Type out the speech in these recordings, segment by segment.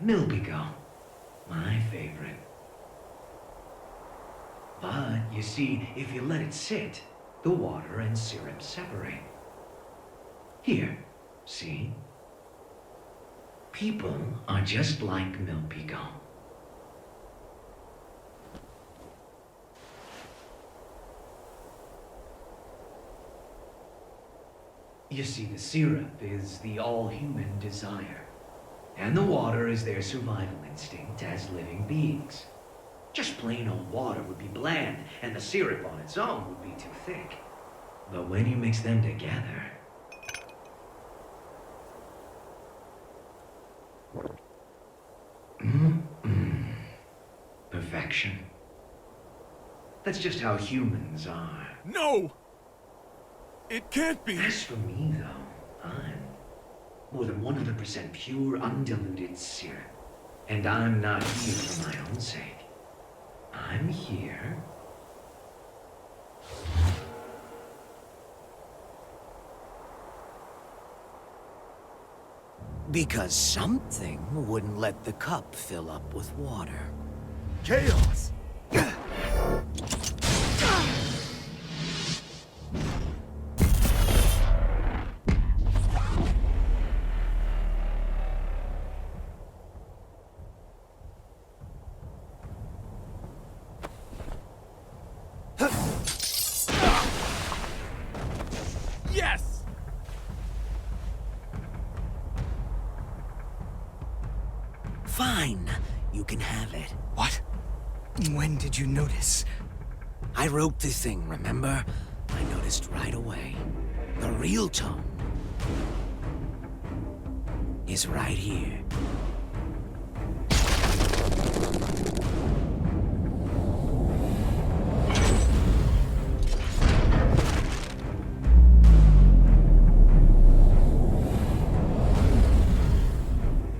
Milbigo, my favorite. But, you see, if you let it sit, the water and syrup separate. Here, see? People are just like Milbigo. You see, the syrup is the all-human desire, and the water is their survival instinct as living beings. Just plain old water would be bland, and the syrup on its own would be too thick. But when you mix them together... Perfection. That's just how humans are. No! It can't be! As for me, though, I'm more than 100% pure, undiluted syrup. And I'm not here for my own sake. I'm here... because something wouldn't let the cup fill up with water. Chaos! Yes! Fine, you can have it. What? When did you notice? I wrote the thing, remember? I noticed right away. The real tone is right here.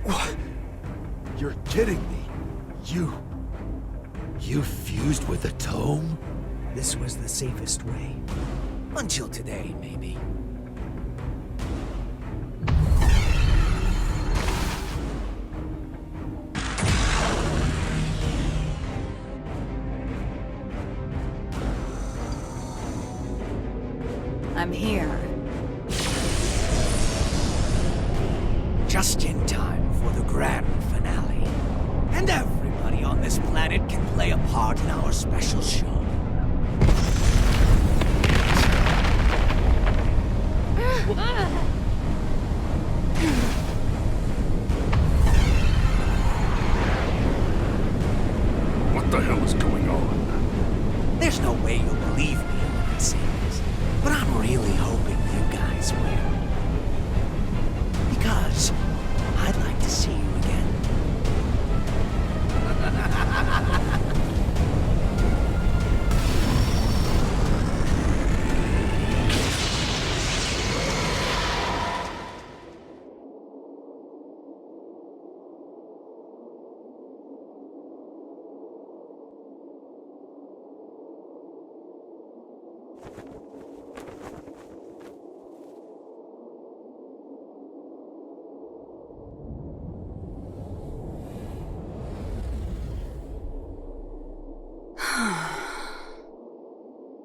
What? You're kidding me. You fused with the tome? This was the safest way. Until today, maybe. I'm here. Just in time for the grand finale. And everybody on this planet can play a part in our special show. What the hell is going on? There's no way you'll believe me when I say this, but I'm really hoping you guys will. Because I'd like to see you again.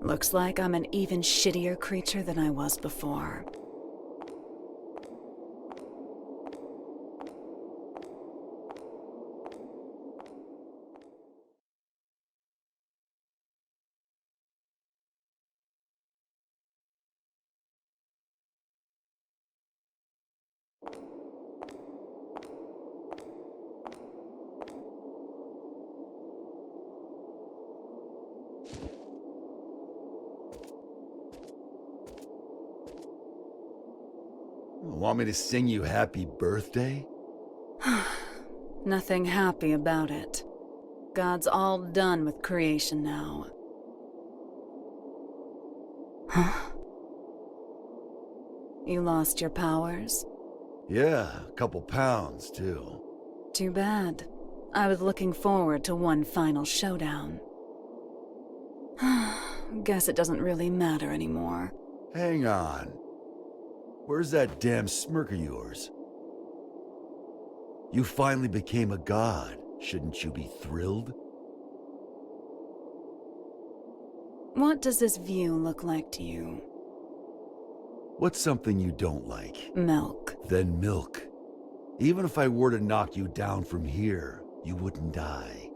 Looks like I'm an even shittier creature than I was before. Want me to sing you happy birthday? Nothing happy about it. God's all done with creation now. Huh? You lost your powers? Yeah, a couple pounds, too. Too bad. I was looking forward to one final showdown. Guess it doesn't really matter anymore. Hang on. Where's that damn smirk of yours? You finally became a god. Shouldn't you be thrilled? What does this view look like to you? What's something you don't like? Milk. Then milk. Even if I were to knock you down from here, you wouldn't die.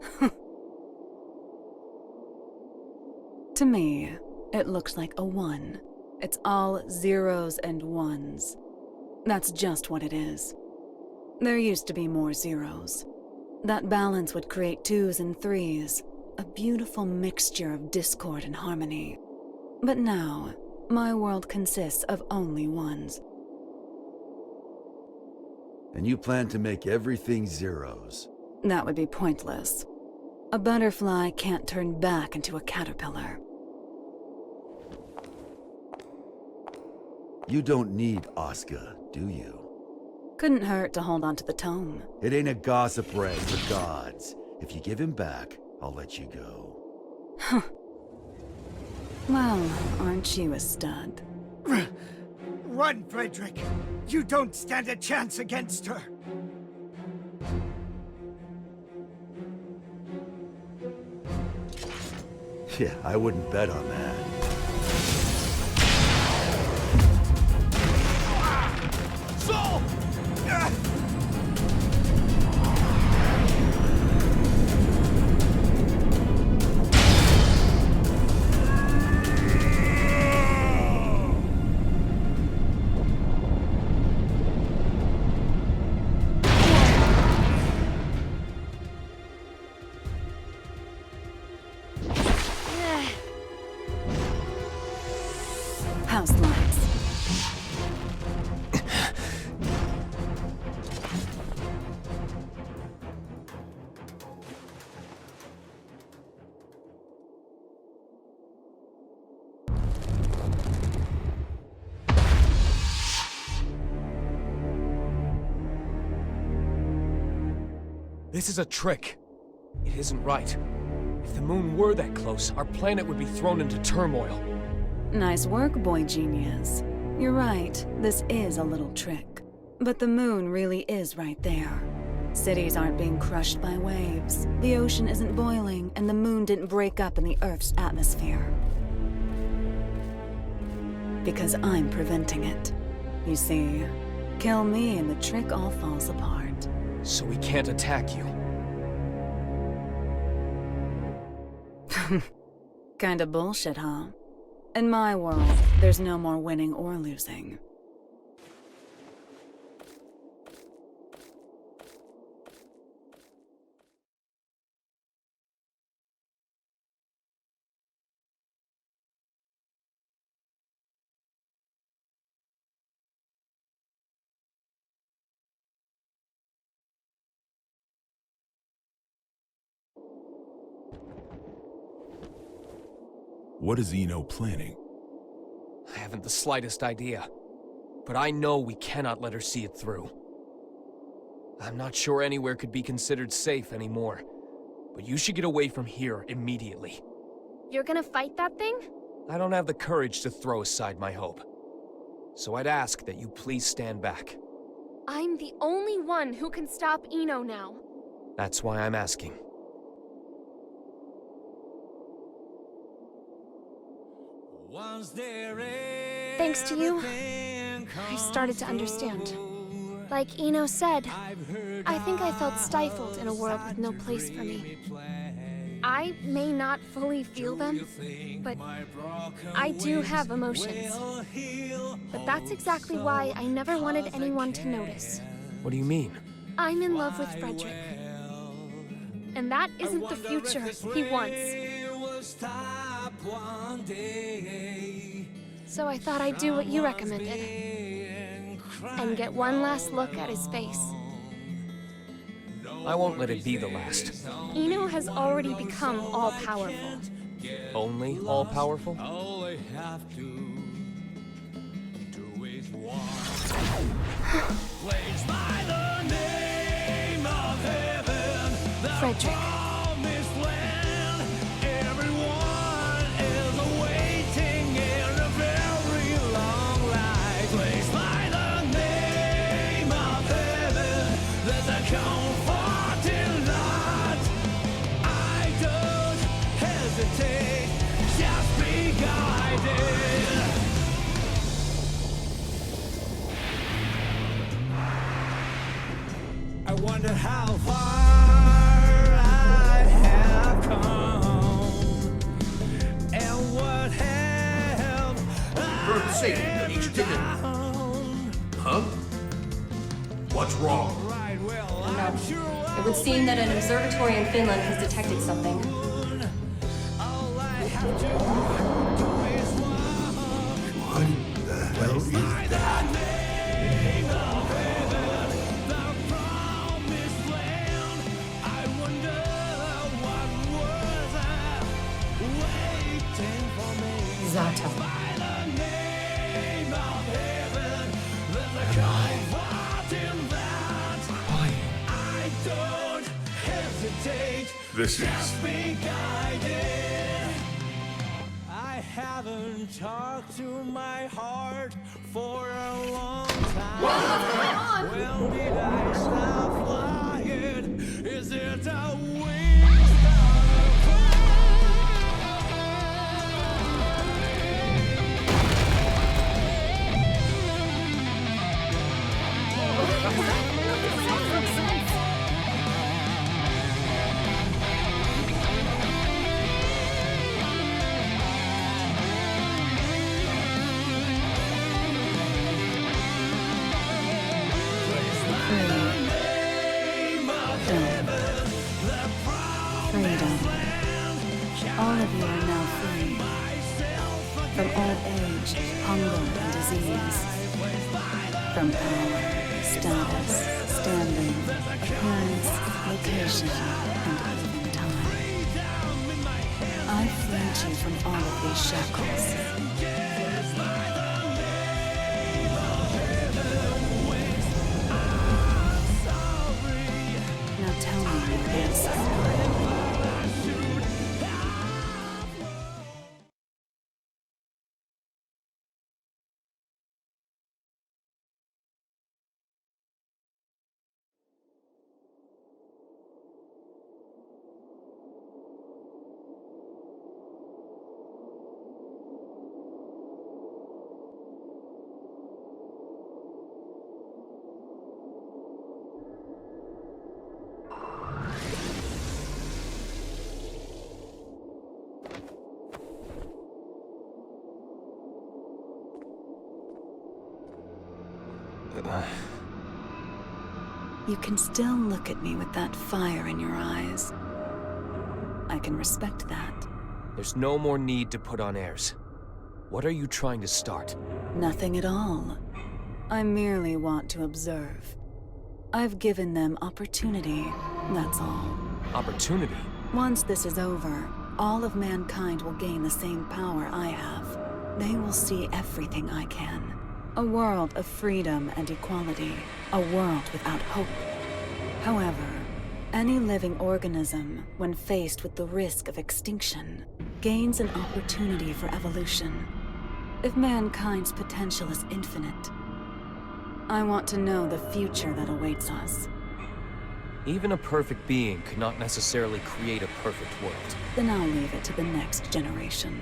To me, it looks like a 1. It's all zeros and ones. That's just what it is. There used to be more zeros. That balance would create 2s and 3s, a beautiful mixture of discord and harmony. But now, my world consists of only 1s. And you plan to make everything zeros. That would be pointless. A butterfly can't turn back into a caterpillar. You don't need Oscar, do you? Couldn't hurt to hold on to the tome. It ain't a gossip rag for gods. If you give him back, I'll let you go. Well, aren't you a stud? Run, Frederick! You don't stand a chance against her! Yeah, I wouldn't bet on that. Soul! House lights. This is a trick. It isn't right. If the moon were that close, our planet would be thrown into turmoil. Nice work, boy genius. You're right, this is a little trick. But the moon really is right there. Cities aren't being crushed by waves, the ocean isn't boiling, and the moon didn't break up in the Earth's atmosphere. Because I'm preventing it. You see, kill me and the trick all falls apart. So we can't attack you. Kinda bullshit, huh? In my world, there's no more winning or losing. What is Eno planning? I haven't the slightest idea. But I know we cannot let her see it through. I'm not sure anywhere could be considered safe anymore. But you should get away from here immediately. You're gonna fight that thing? I don't have the courage to throw aside my hope. So I'd ask that you please stand back. I'm the only one who can stop Eno now. That's why I'm asking. Thanks to you, I started to understand. Like Eno said, I think I felt stifled in a world with no place for me. I may not fully feel them, but I do have emotions. But that's exactly why I never wanted anyone to notice. What do you mean? I'm in love with Frederick. And that isn't the future he wants. So I thought I'd do what you recommended. And get one last look at his face. I won't let it be the last. Eno has already become all-powerful. Only all-powerful? Frederick. Come observatory in Finland has detected something. What the hell is that? Zato. This is... I haven't talked to my heart for a long time. When did I stop flying? Is it a wings Freedom. All of you are now free. From old age, hunger, and disease. From power, status, standing, appearance, location, and even time. I freed you from all of these shackles. Now tell me your answer. You can still look at me with that fire in your eyes. I can respect that. There's no more need to put on airs. What are you trying to start? Nothing at all. I merely want to observe. I've given them opportunity, that's all. Opportunity? Once this is over, all of mankind will gain the same power I have. They will see everything I can. A world of freedom and equality. A world without hope. However, any living organism, when faced with the risk of extinction, gains an opportunity for evolution. If mankind's potential is infinite, I want to know the future that awaits us. Even a perfect being could not necessarily create a perfect world. Then I'll leave it to the next generation.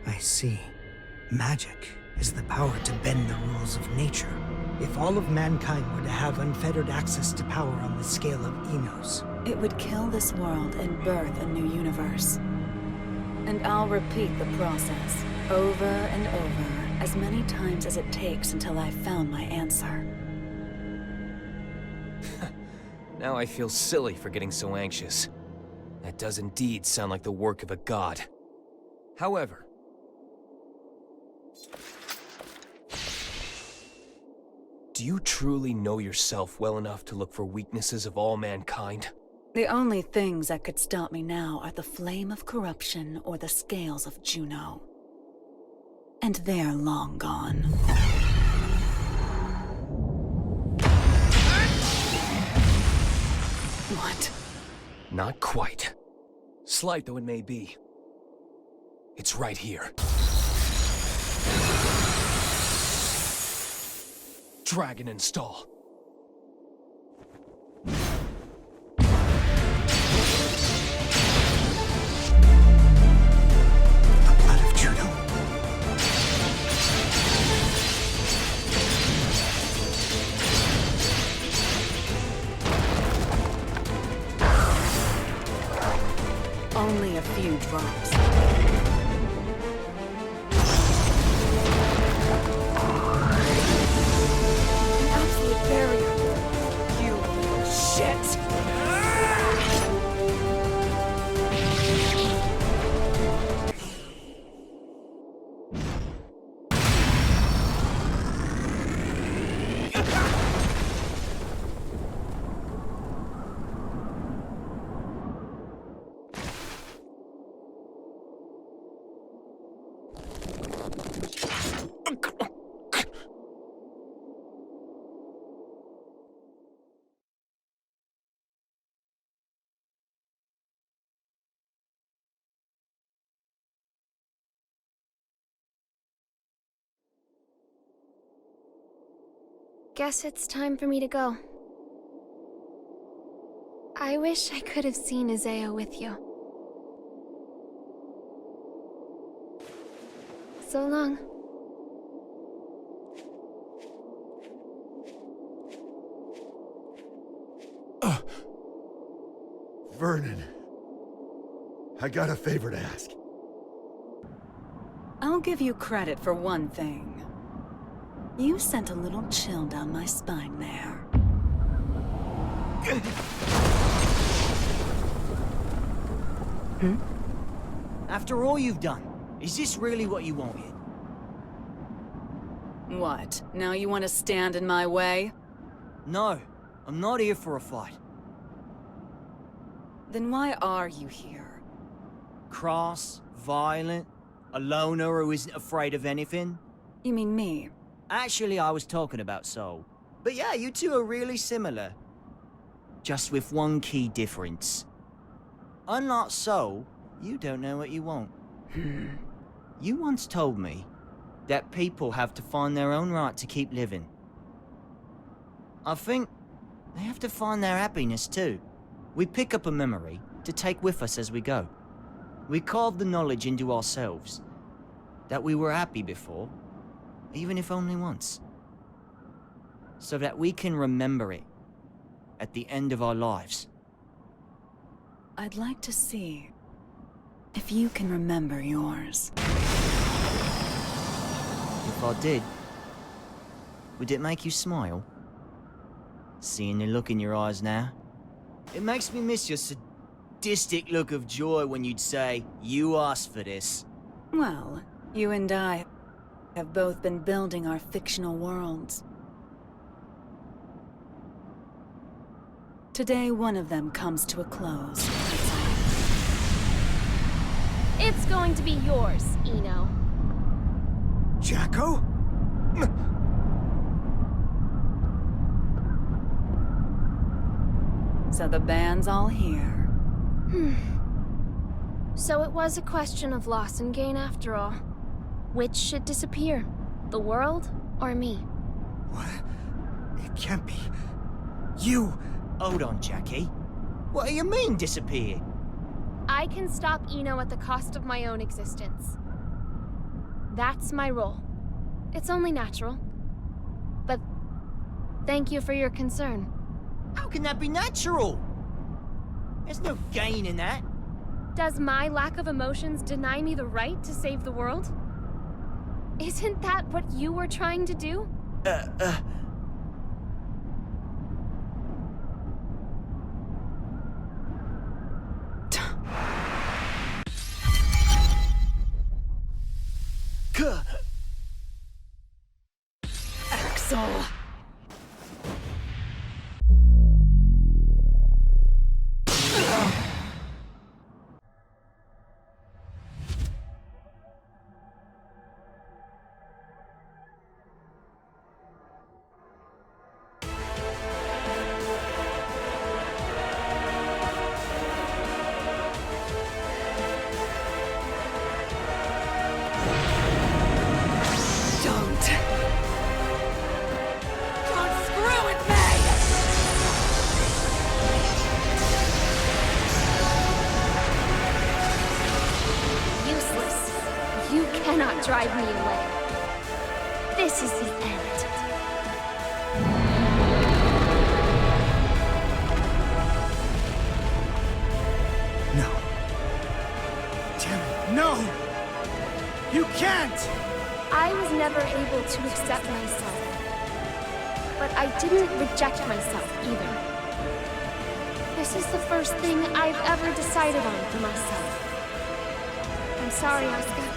I see. Magic is the power to bend the rules of nature. If all of mankind were to have unfettered access to power on the scale of Enos, It would kill this world and birth a new universe. And I'll repeat the process, over and over, as many times as it takes until I've found my answer. Now I feel silly for getting so anxious. That does indeed sound like the work of a god. However, do you truly know yourself well enough to look for weaknesses of all mankind? The only things that could stop me now are the flame of corruption or the scales of Juno. And they're long gone. What? Not quite. Slight though it may be. It's right here. Dragon install. the blood of Juno. Only a few drops. An absolute barrier. You little shit! guess it's time for me to go. I wish I could have seen Isaiah with you. So long. Vernon. I got a favor to ask. I'll give you credit for one thing. You sent a little chill down my spine there. After all you've done, is this really what you wanted? What? Now you want to stand in my way? No, I'm not here for a fight. Then why are you here? Cross, violent, a loner who isn't afraid of anything. You mean me? Actually, I was talking about Soul. But yeah, you two are really similar. Just with one key difference. Unlike Soul, you don't know what you want. You once told me that people have to find their own right to keep living. I think they have to find their happiness too. We pick up a memory to take with us as we go. We carve the knowledge into ourselves that we were happy before, even if only once. So that we can remember it at the end of our lives. I'd like to see if you can remember yours. If I did, would it make you smile? Seeing the look in your eyes now? It makes me miss your sadistic look of joy when you'd say, "You asked for this." Well, you and I have both been building our fictional worlds. Today, one of them comes to a close. It's going to be yours, Eno. Jacko? So the band's all here. So it was a question of loss and gain after all. Which should disappear? The world or me? What? It can't be. You! Hold on, Jackie. What do you mean, disappear? I can stop Eno at the cost of my own existence. That's my role. It's only natural. But thank you for your concern. How can that be natural? There's no gain in that. Does my lack of emotions deny me the right to save the world? Isn't that what you were trying to do? Axel! Cannot drive me away. This is the end. No. Damn it, no! You can't! I was never able to accept myself. But I didn't reject myself either. This is the first thing I've ever decided on for myself. I'm sorry, Asuka.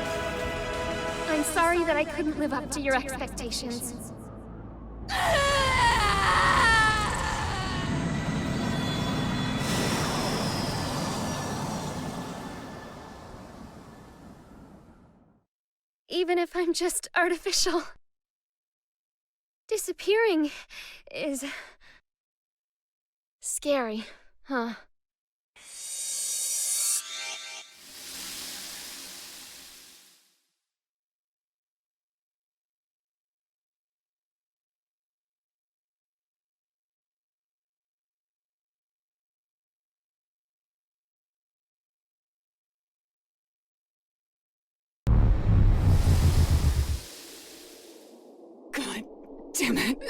I'm sorry that I couldn't live up to your expectations. Even if I'm just artificial. Disappearing is scary, huh? Damn it.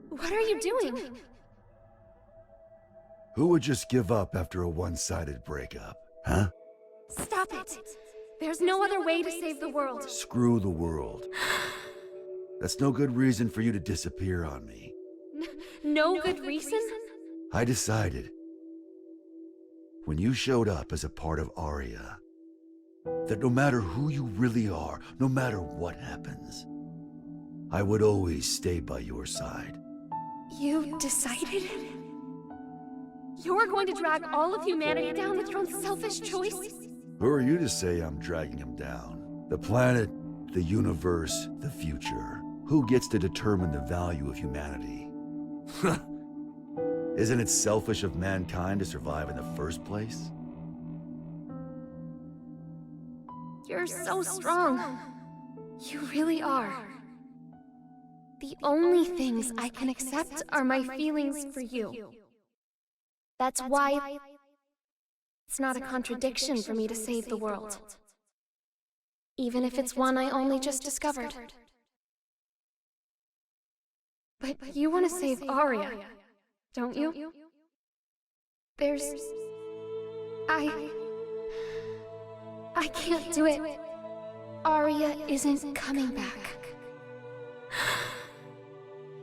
What are you doing? Who would just give up after a one-sided breakup, huh? Stop it. There's no other way to save the world. Screw the world. That's no good reason for you to disappear on me. No good reason? I decided, when you showed up as a part of Arya, that no matter who you really are, no matter what happens, I would always stay by your side. You decided? You're going to drag all of humanity down with your own selfish choice? Who are you to say I'm dragging him down? The planet, the universe, the future. Who gets to determine the value of humanity? Isn't it selfish of mankind to survive in the first place? You're so strong. You really are. The only things I can accept are my feelings for you. That's why it's not a contradiction for me to save the world. Even if it's one I only just discovered. But you want to save Arya, don't you? I can't do it. Arya isn't coming back.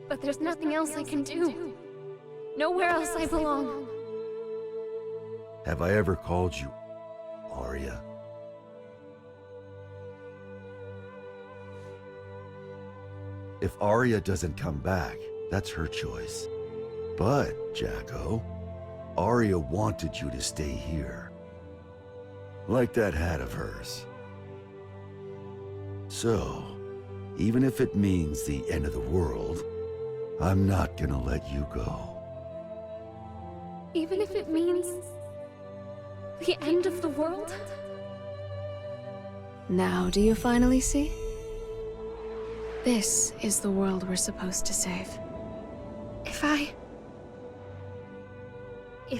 But there's nothing else I can do. Nowhere else I belong. Have I ever called you Arya? If Arya doesn't come back, that's her choice. But, Jacko, Arya wanted you to stay here. Like that hat of hers. So, even if it means the end of the world, I'm not gonna let you go. Even if it means the end of the world? Now do you finally see? This is the world we're supposed to save. If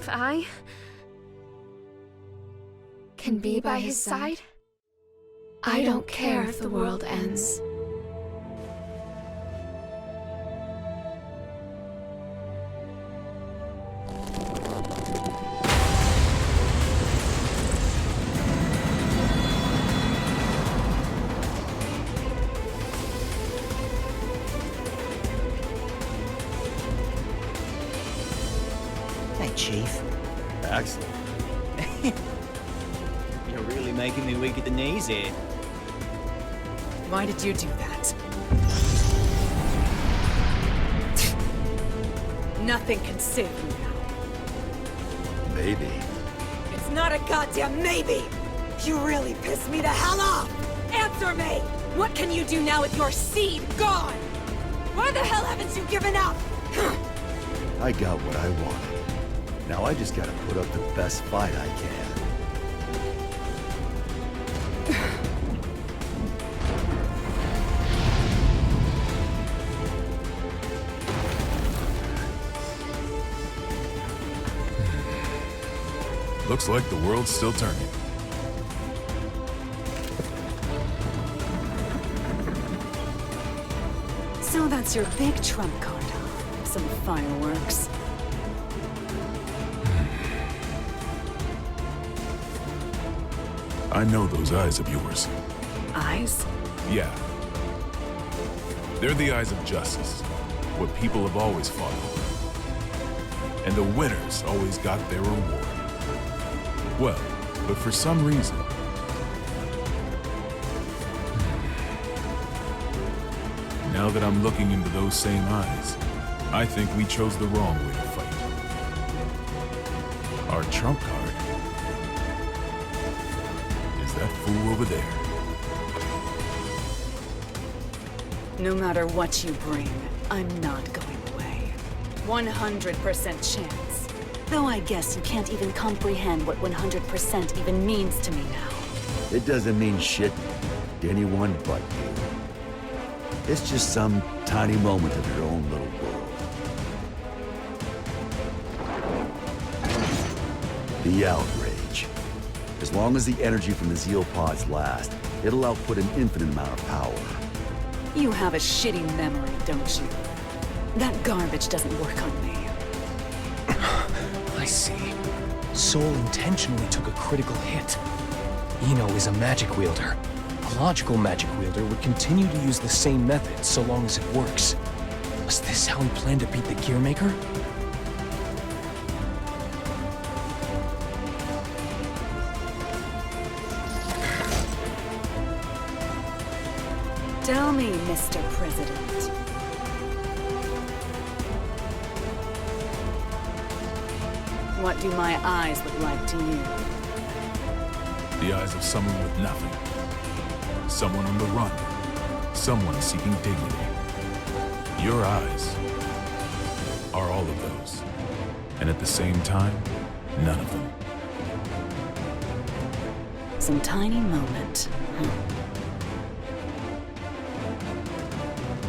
I can be by his side, I don't care if the world ends. Hey, Chief. Excellent. You're really making me weak at the knees here. Why did you do that? Nothing can save you now. Maybe. It's not a goddamn maybe! You really pissed me the hell off! Answer me! What can you do now with your seed gone? Why the hell haven't you given up? I got what I wanted. Now I just gotta put up the best fight I can. Looks like the world's still turning. So that's your big trump card, huh? Some fireworks. I know those eyes of yours. Eyes? Yeah. They're the eyes of justice. What people have always fought over. And the winners always got their reward. Well, but for some reason... Now that I'm looking into those same eyes, I think we chose the wrong way to fight. Our trump card is that fool over there. No matter what you bring, I'm not going away. 100% chance. Though I guess you can't even comprehend what 100% even means to me now. It doesn't mean shit to anyone but you. It's just some tiny moment of your own little world. The outrage. As long as the energy from the Zeal pods last, it'll output an infinite amount of power. You have a shitty memory, don't you? That garbage doesn't work on me. I see. Soul intentionally took a critical hit. Eno is a magic wielder. A logical magic wielder would continue to use the same method so long as it works. Was this how he planned to beat the Gearmaker? Tell me, Mr. President. What do my eyes look like to you? The eyes of someone with nothing. Someone on the run. Someone seeking dignity. Your eyes are all of those. And at the same time, none of them. Some tiny moment.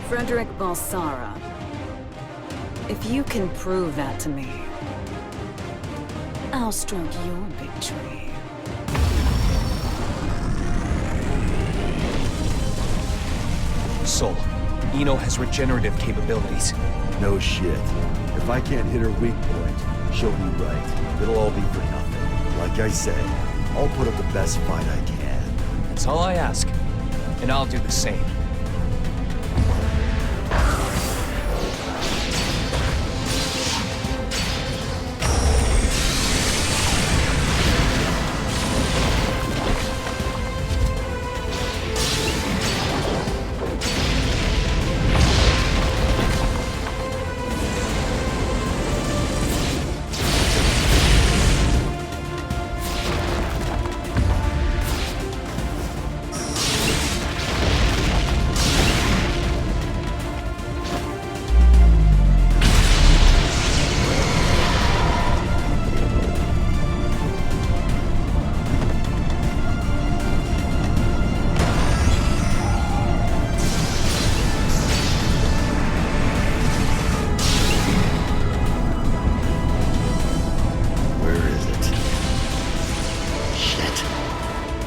Frederick Balsara. If you can prove that to me, I'll stroke your victory. Soul, Eno has regenerative capabilities. No shit. If I can't hit her weak point, she'll be right. It'll all be for nothing. Like I said, I'll put up the best fight I can. That's all I ask. And I'll do the same.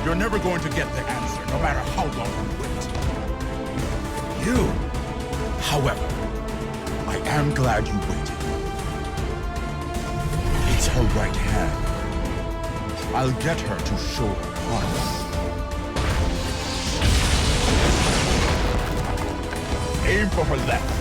You're never going to get the answer, no matter how long you wait. You, however, I am glad you waited. It's her right hand. I'll get her to show her heart. Aim for her left.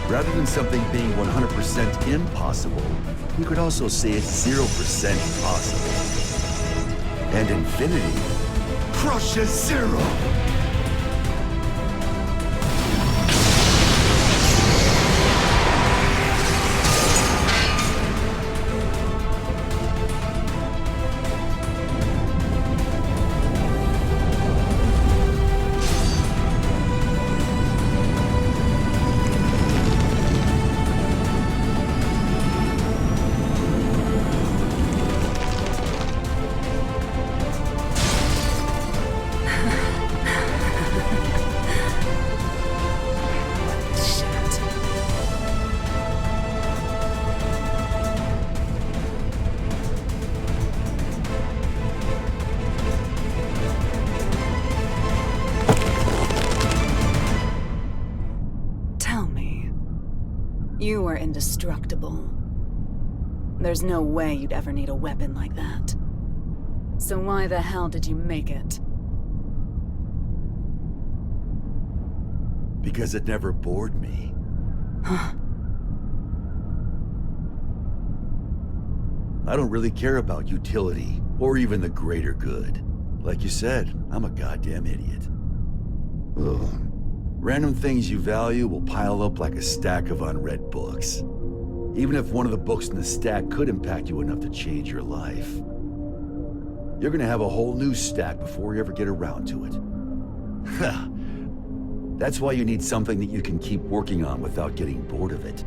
Rather than something being 100% impossible, you could also say it's 0% possible. And infinity crushes zero! You are indestructible. There's no way you'd ever need a weapon like that. So why the hell did you make it? Because it never bored me. I don't really care about utility, or even the greater good. Like you said, I'm a goddamn idiot. Ugh. Random things you value will pile up like a stack of unread books. Even if one of the books in the stack could impact you enough to change your life. You're gonna have a whole new stack before you ever get around to it. That's why you need something that you can keep working on without getting bored of it.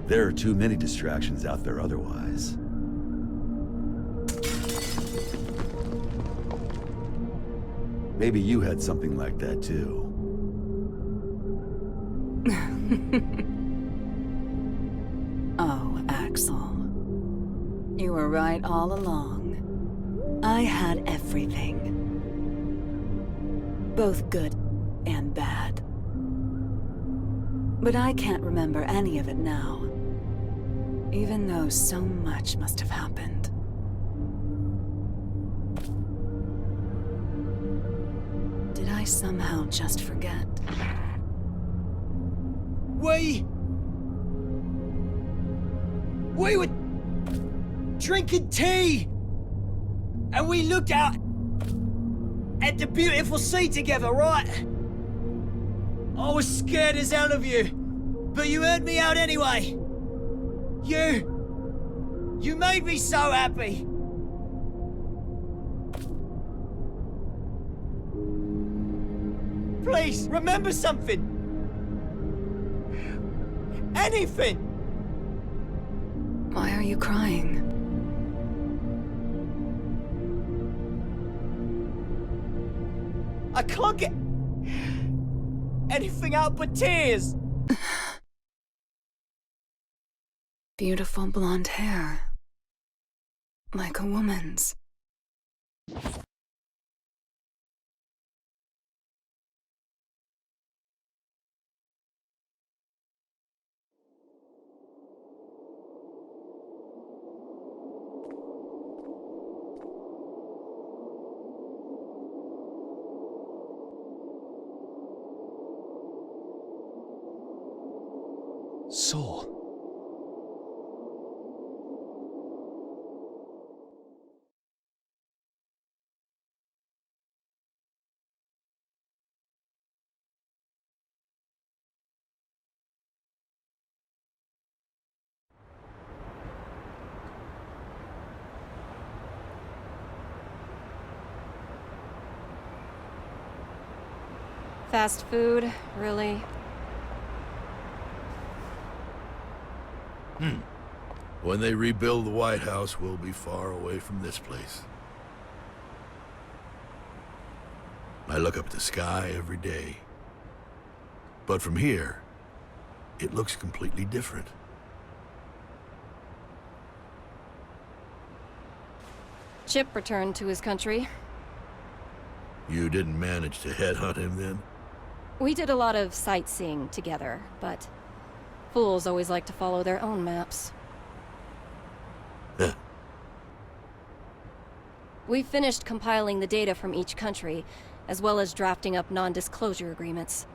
There are too many distractions out there otherwise. Maybe you had something like that too. Oh, Axel. You were right all along. I had everything. Both good and bad. But I can't remember any of it now. Even though so much must have happened. Did I somehow just forget? We were drinking tea, and we looked out at the beautiful sea together, right? I was scared as hell of you, but you heard me out anyway. You made me so happy. Please, remember something. Anything. Why are you crying? I can't get anything out but tears. Beautiful blonde hair. Like a woman's. Soul. Fast food, really? When they rebuild the White House, we'll be far away from this place. I look up at the sky every day. But from here, it looks completely different. Chip returned to his country. You didn't manage to headhunt him then? We did a lot of sightseeing together, but fools always like to follow their own maps. Huh. We finished compiling the data from each country, as well as drafting up non-disclosure agreements.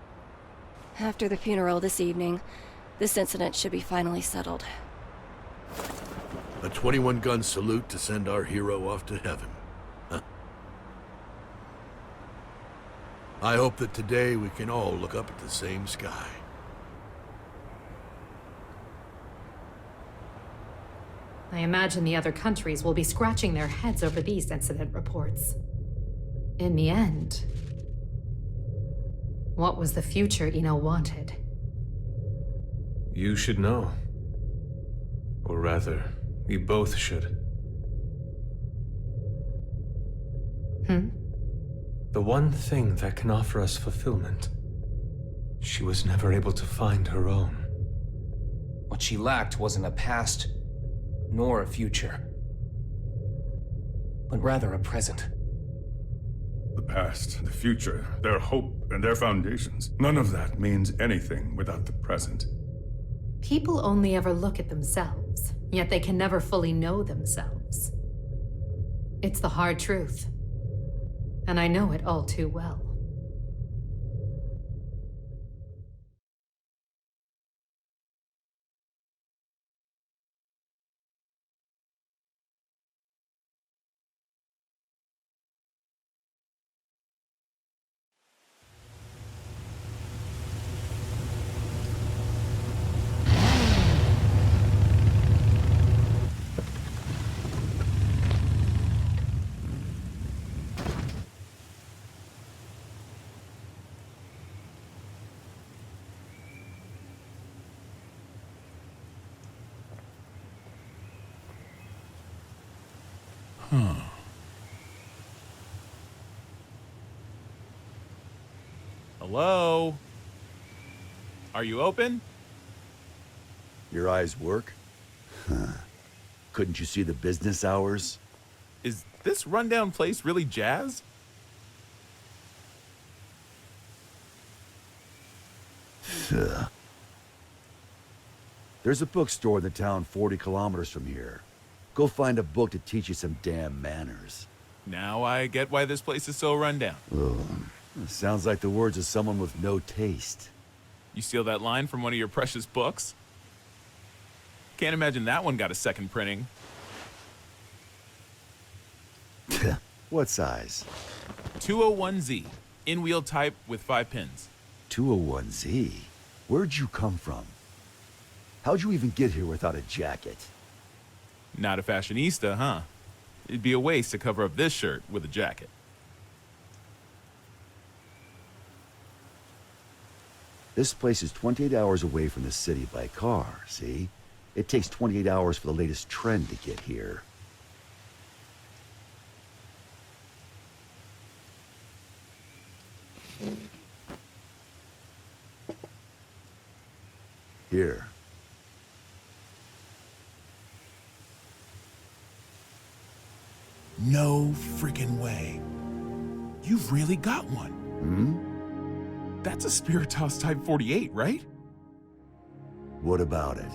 After the funeral this evening, this incident should be finally settled. A 21-gun salute to send our hero off to heaven. Huh. I hope that today we can all look up at the same sky. I imagine the other countries will be scratching their heads over these incident reports. In the end, what was the future Eno wanted? You should know. Or rather, we both should. The one thing that can offer us fulfillment. She was never able to find her own. What she lacked wasn't a past, nor a future, but rather a present. The past, the future, their hope, and their foundations. None of that means anything without the present. People only ever look at themselves, yet they can never fully know themselves. It's the hard truth, and I know it all too well. Hello? Are you open? Your eyes work? Huh. Couldn't you see the business hours? Is this rundown place really jazz? There's a bookstore in the town 40 kilometers from here. Go find a book to teach you some damn manners. Now I get why this place is so rundown. Sounds like the words of someone with no taste. You steal that line from one of your precious books? Can't imagine that one got a second printing. What size? 201Z. In-wheel type with 5 pins. 201Z? Where'd you come from? How'd you even get here without a jacket? Not a fashionista, huh? It'd be a waste to cover up this shirt with a jacket. This place is 28 hours away from the city by car, see? It takes 28 hours for the latest trend to get here. Here. No freaking way. You've really got one. That's a Spiritos Type 48, right? What about it?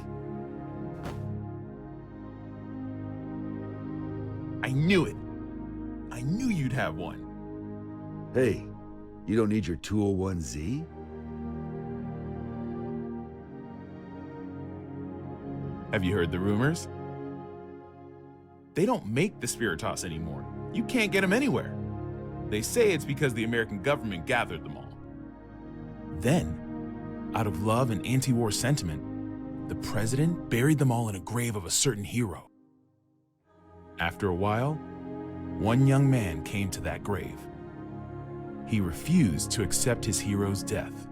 I knew it. I knew you'd have one. Hey, you don't need your 201Z? Have you heard the rumors? They don't make the Spiritos anymore. You can't get them anywhere. They say it's because the American government gathered them all. Then, out of love and anti-war sentiment, the president buried them all in a grave of a certain hero. After a while, one young man came to that grave. He refused to accept his hero's death.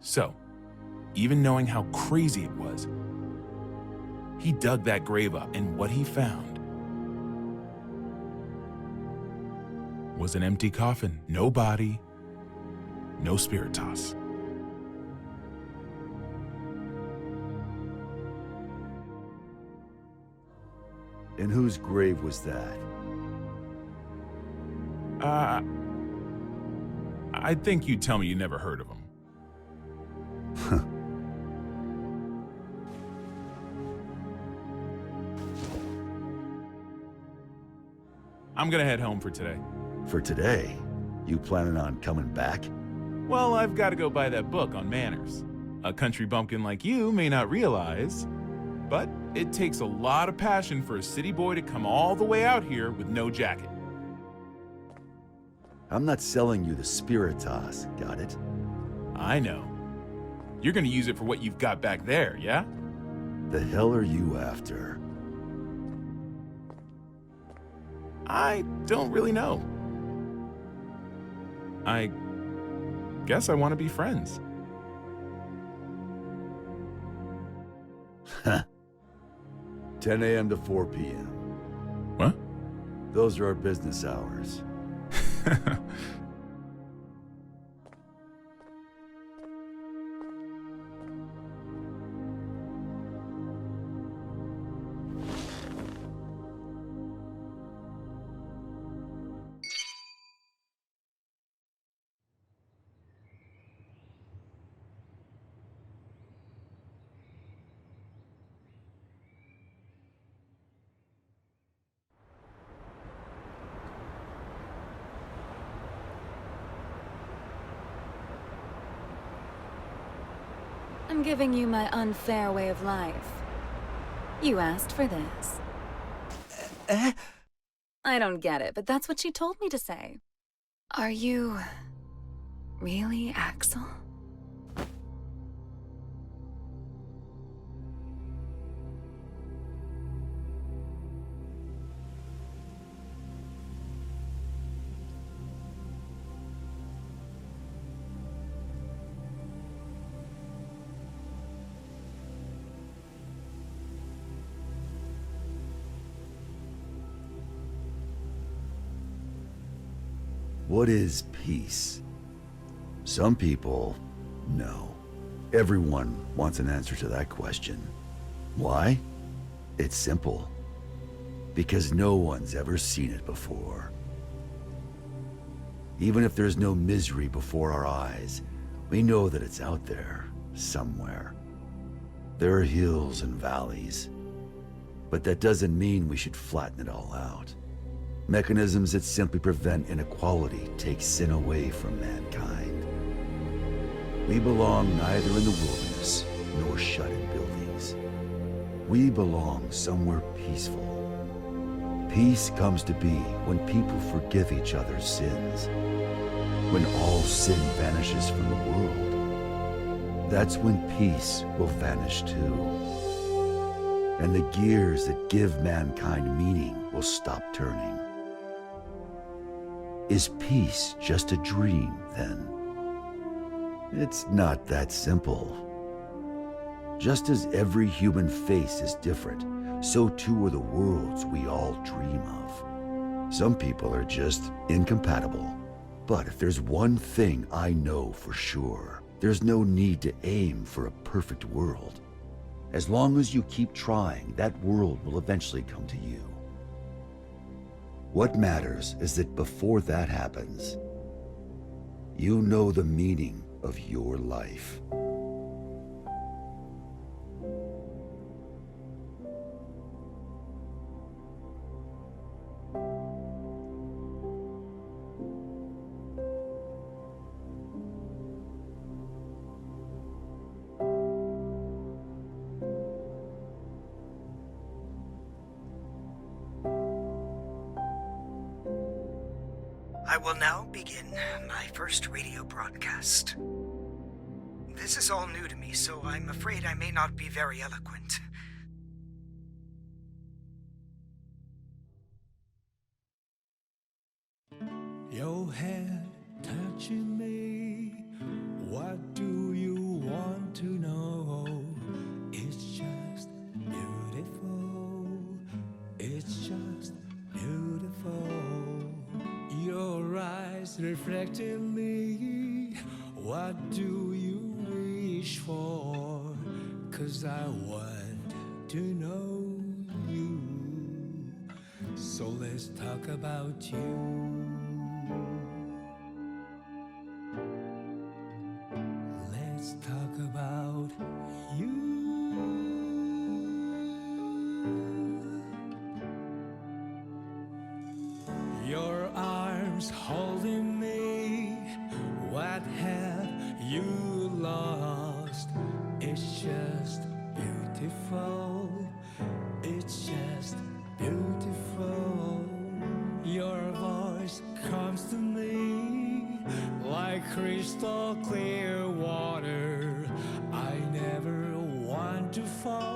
So, even knowing how crazy it was, he dug that grave up, and what he found was an empty coffin. No body, no Spiritos. And whose grave was that? I think you'd tell me you never heard of him. I'm gonna head home for today. For today? You planning on coming back? Well, I've got to go buy that book on manners. A country bumpkin like you may not realize, but it takes a lot of passion for a city boy to come all the way out here with no jacket. I'm not selling you the Spiritos, got it? I know. You're gonna use it for what you've got back there, yeah? The hell are you after? I don't really know. I guess I want to be friends. 10 a.m. to 4 p.m. What? Those are our business hours. I'm giving you my unfair way of life. You asked for this. I don't get it, but that's what she told me to say. Are you really Axel? What is peace? Some people know. Everyone wants an answer to that question. Why? It's simple. Because no one's ever seen it before. Even if there's no misery before our eyes, we know that it's out there, somewhere. There are hills and valleys, but that doesn't mean we should flatten it all out. Mechanisms that simply prevent inequality take sin away from mankind. We belong neither in the wilderness nor shut in buildings. We belong somewhere peaceful. Peace comes to be when people forgive each other's sins. When all sin vanishes from the world. That's when peace will vanish too. And the gears that give mankind meaning will stop turning. Is peace just a dream, then? It's not that simple. Just as every human face is different, so too are the worlds we all dream of. Some people are just incompatible. But if there's one thing I know for sure, there's no need to aim for a perfect world. As long as you keep trying, that world will eventually come to you. What matters is that before that happens, you know the meaning of your life. I will now begin my first radio broadcast. This is all new to me, so I'm afraid I may not be very eloquent. Your head touching me. What do you want to know? It's just beautiful. It's just beautiful. Your eyes reflecting me. What do you wish for? 'Cause I want to know you. So let's talk about you. Let's talk about you. Your arms holding me. What have you lost? It's just beautiful. It's just beautiful. Your voice comes to me like crystal clear water. I never want to fall.